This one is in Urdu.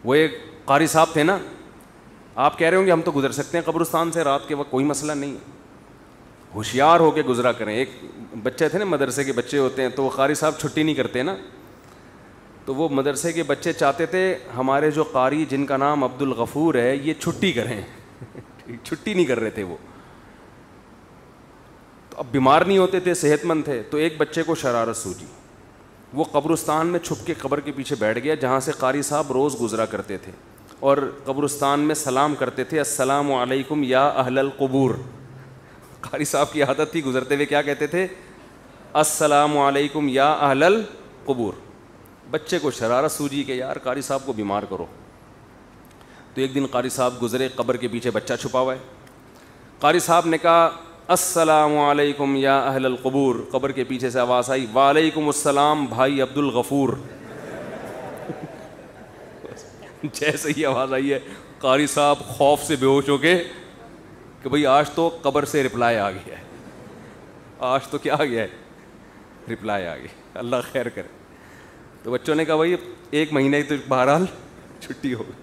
وہ ایک قاری صاحب تھے نا, آپ کہہ رہے ہوں گے ہم تو گزر سکتے ہیں قبرستان سے رات کے وقت, کوئی مسئلہ نہیں ہے, ہوشیار ہو کے گزرا کریں. ایک بچے تھے نا, مدرسے کے بچے ہوتے ہیں, تو وہ قاری صاحب چھٹی نہیں کرتے نا, تو وہ مدرسے کے بچے چاہتے تھے ہمارے جو قاری جن کا نام عبد الغفور ہے یہ چھٹی کریں. چھٹی نہیں کر رہے تھے وہ, تو اب بیمار نہیں ہوتے تھے, صحت مند تھے. تو ایک بچے کو شرارت سوجی, وہ قبرستان میں چھپ کے قبر کے پیچھے بیٹھ گیا جہاں سے قاری صاحب روز گزرا کرتے تھے, اور قبرستان میں سلام کرتے تھے, السلام علیکم یا اہل القبور. قاری صاحب کی عادت تھی گزرتے ہوئے کیا کہتے تھے, السلام علیکم یا اہل القبور. بچے کو شرارت سوجی کہ یار قاری صاحب کو بیمار کرو. تو ایک دن قاری صاحب گزرے, قبر کے پیچھے بچہ چھپا ہوا ہے. قاری صاحب نے کہا السلام علیکم یا اہل القبور. قبر کے پیچھے سے آواز آئی وعلیکم السلام بھائی عبد الغفور. جیسے ہی آواز آئی ہے قاری صاحب خوف سے بے ہوش ہو کے کہ بھئی آج تو قبر سے رپلائی آ گیا ہے, آج تو کیا آ گیا ہے, رپلائی آ گئی, اللہ خیر کرے. تو بچوں نے کہا بھائی 1 مہینہ ہی تو بہرحال چھٹی ہو گئی.